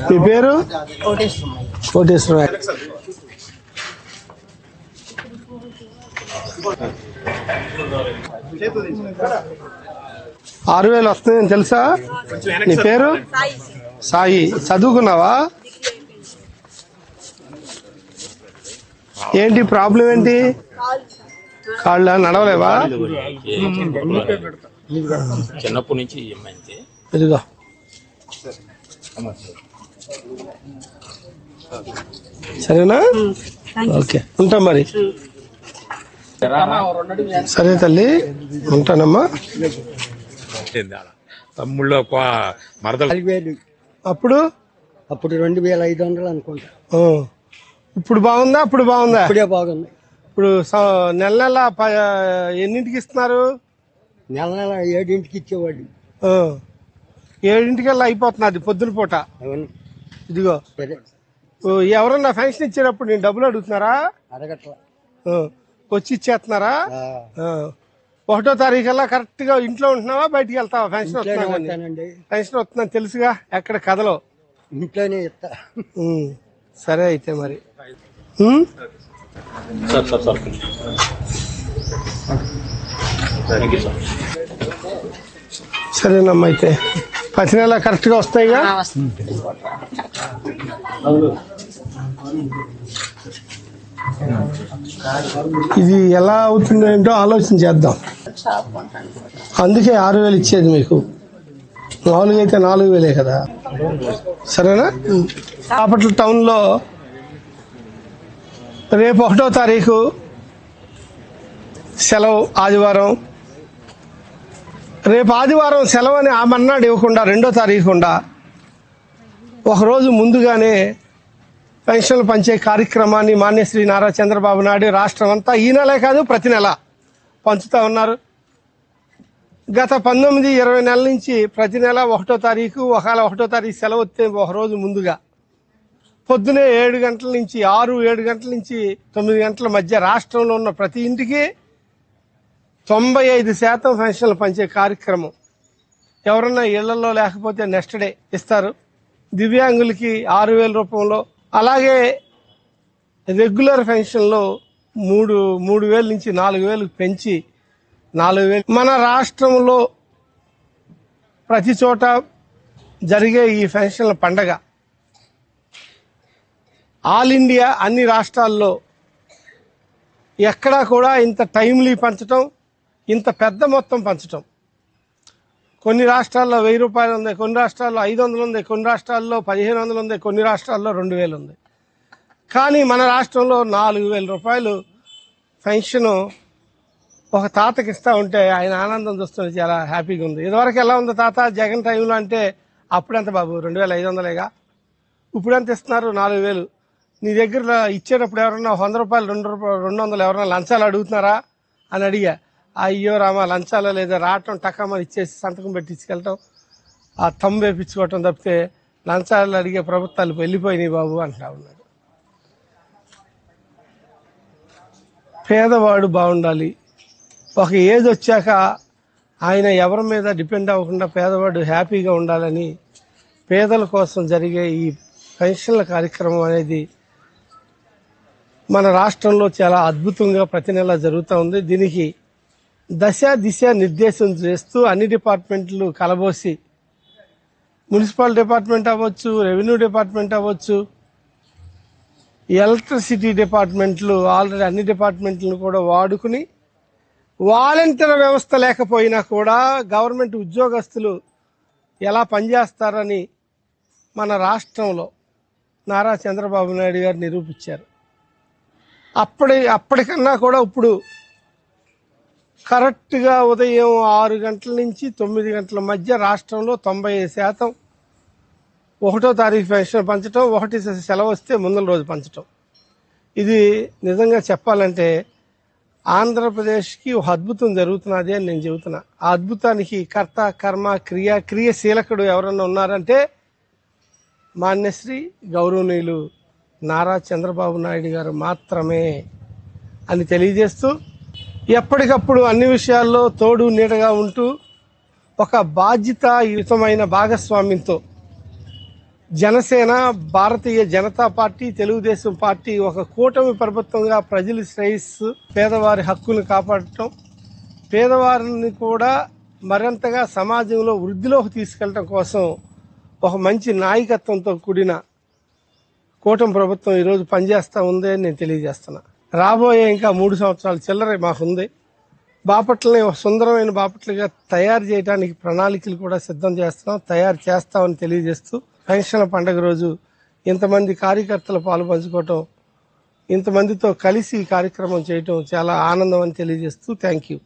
మీ పేరు? కోటేశ్వర. 6,000 వస్తుందని తెలుసా? నీ పేరు? సాయి. చదువుకున్నావా? ఏంటి ప్రాబ్లం ఏంటి? కాళ్ళ నడవలేవా? చిన్నప్పటి నుంచి ఇదిగో సరేనా? ఓకే, ఉంటాం మరి. సరే తల్లి, ఉంటానమ్మా. తమ్ముళ్ళ మరదలు అప్పుడు 2,500 అనుకుంటా. ఇప్పుడు బాగుందా? అప్పుడు బాగుందా? ఇప్పుడే బాగుంది. ఇప్పుడు నెల నెల ఎన్నింటికి ఇస్తున్నారు? నెల 7ంటికి ఇచ్చేవాడు. 7ంటికల్లా అయిపోతున్నది పొద్దున పూట. ఇదిగో ఎవరన్నా ఫంక్షన్ ఇచ్చేటప్పుడు నేను డబ్బులు అడుగుతున్నారా? అడగట్లా, వచ్చి ఇచ్చేస్తున్నారా? 1వ తారీఖుల్లా కరెక్ట్ గా ఇంట్లో ఉంటున్నావా బయటికి వెళ్తావా? ఫంక్షన్ వస్తున్నానండి. ఫంక్షన్ వస్తుందని తెలుసుగా, ఎక్కడ కథలో ఇంట్లోనే ఇస్తా. సరే అయితే మరి. సరేనమ్మా, అయితే ప్రతి నెల కరెక్ట్ గా వస్తాయిగా. ఇది ఎలా అవుతుందో ఏంటో ఆలోచన చేద్దాం. అందుకే 6,000 ఇచ్చేది మీకు. మామూలుగా అయితే 4,000 కదా. సరేనా? బాపట్ల టౌన్ లో రేపు 1వ తారీఖు సెలవు, ఆదివారం. రేపు ఆదివారం సెలవు అని ఆ మన్నాడు ఇవ్వకుండా 2వ తారీఖు ఒకరోజు ముందుగానే పెన్షన్లు పంచే కార్యక్రమాన్ని మాన్యశ్రీ నారా చంద్రబాబు నాయుడు రాష్ట్రం అంతా ఈ నెలే కాదు ప్రతి నెల పంచుతూ ఉన్నారు. గత 19-20 నెలల నుంచి ప్రతి నెల 1వ తారీఖు, ఒకవేళ 1వ తారీఖు సెలవు వస్తే ఒకరోజు ముందుగా పొద్దునే 7 గంటల నుంచి 7 గంటల నుంచి 9 గంటల మధ్య రాష్ట్రంలో ఉన్న ప్రతి ఇంటికి 95% పెన్షన్లు పంచే కార్యక్రమం. ఎవరన్నా ఇళ్లలో లేకపోతే నెక్స్ట్ డే ఇస్తారు. దివ్యాంగులకి 6,000 రూపంలో, అలాగే రెగ్యులర్ పెన్షన్లో 3,000 నుంచి 4,000 పెంచి 4,000. మన రాష్ట్రంలో ప్రతి చోట జరిగే ఈ పెన్షన్ల పండగ ఆల్ ఇండియా అన్ని రాష్ట్రాల్లో ఎక్కడా కూడా ఇంత టైమ్లీ పంచటం, ఇంత పెద్ద మొత్తం పంచటం. కొన్ని రాష్ట్రాల్లో 1,000 రూపాయలు ఉంది, కొన్ని రాష్ట్రాల్లో 500 ఉంది, కొన్ని రాష్ట్రాల్లో 1,500 ఉంది, కొన్ని రాష్ట్రాల్లో 2,000 ఉంది. కానీ మన రాష్ట్రంలో 4,000 రూపాయలు పెన్షన్ ఒక తాతకి ఇస్తా ఉంటే ఆయన ఆనందం చూస్తుంటే చాలా హ్యాపీగా ఉంది. ఇదివరకు ఎలా ఉంది తాత జగన్ టైంలో అంటే? అప్పుడెంత బాబు? 2,500గా. ఇప్పుడెంత ఇస్తున్నారు? 4,000. నీ దగ్గర ఇచ్చేటప్పుడు ఎవరన్నా 100 రూపాయలు 200 ఎవరన్నా లంచాలు అడుగుతున్నారా అని అడిగా. అయ్యో రామా, లంచాలో లేదా రావటం టకామని ఇచ్చేసి సంతకం పెట్టి ఇచ్చుకెళ్ళటం, ఆ థంబ్ వేయించుకోవటం తప్పితే లంచాలు అడిగే ప్రభుత్వాలు వెళ్ళిపోయినాయి బాబు అంటా ఉన్నాడు. పేదవాడు బాగుండాలి. ఒక ఏజ్ వచ్చాక ఆయన ఎవరి మీద డిపెండ్ అవ్వకుండా పేదవాడు హ్యాపీగా ఉండాలని పేదల కోసం జరిగే ఈ పెన్షన్ల కార్యక్రమం అనేది మన రాష్ట్రంలో చాలా అద్భుతంగా ప్రతి నెల జరుగుతూ ఉంది. దీనికి దశ దిశ నిర్దేశం చేస్తూ అన్ని డిపార్ట్మెంట్లు కలబోసి, మున్సిపల్ డిపార్ట్మెంట్ అవ్వచ్చు, రెవెన్యూ డిపార్ట్మెంట్ అవ్వచ్చు, ఎలక్ట్రిసిటీ డిపార్ట్మెంట్లు, ఆల్రెడీ అన్ని డిపార్ట్మెంట్లను కూడా వాడుకుని వాలంటీర్ వ్యవస్థ లేకపోయినా కూడా గవర్నమెంట్ ఉద్యోగస్తులు ఎలా పనిచేస్తారని మన రాష్ట్రంలో నారా చంద్రబాబు నాయుడు గారు నిరూపించారు. అప్పటికన్నా కూడా ఇప్పుడు కరెక్ట్గా ఉదయం 6 గంటల నుంచి 9 గంటల మధ్య రాష్ట్రంలో 90% 1వ తారీఖు పెన్షన్ పంచడం, 1 సెలవు వస్తే ముందల రోజు పంచడం. ఇది నిజంగా చెప్పాలంటే ఆంధ్రప్రదేశ్కి ఒక అద్భుతం జరుగుతున్నది అని నేను చెబుతున్నా. ఆ అద్భుతానికి కర్త కర్మ క్రియాశీలకుడు ఎవరన్నా ఉన్నారంటే మాన్యశ్రీ గౌరవనీయులు నారా చంద్రబాబు నాయుడు గారు మాత్రమే అని తెలియజేస్తూ, ఎప్పటికప్పుడు అన్ని విషయాల్లో తోడు నీడగా ఉంటూ ఒక బాధ్యతాయుతమైన భాగస్వామ్యంతో జనసేన, భారతీయ జనతా పార్టీ, తెలుగుదేశం పార్టీ ఒక కూటమి ప్రభుత్వంగా ప్రజల శ్రేయస్సు, పేదవారి హక్కును కాపాడటం, పేదవారిని కూడా మరింతగా సమాజంలో వృద్ధిలోకి తీసుకెళ్ళటం కోసం ఒక మంచి నాయకత్వంతో కూడిన కూటమి ప్రభుత్వం ఈరోజు పనిచేస్తూ ఉంది అని నేను తెలియజేస్తున్నా. రాబోయే ఇంకా 3 సంవత్సరాల చిల్లర మాకుంది. బాపట్లని ఒక సుందరమైన బాపట్లుగా తయారు చేయడానికి ప్రణాళికలు కూడా సిద్ధం తయారు చేస్తామని తెలియజేస్తూ, పెన్షన్ల పండుగ రోజు ఇంతమంది కార్యకర్తలు పాలుపంచుకోవటం, ఇంతమందితో కలిసి ఈ కార్యక్రమం చేయటం చాలా ఆనందం అని తెలియజేస్తూ థ్యాంక్ యూ.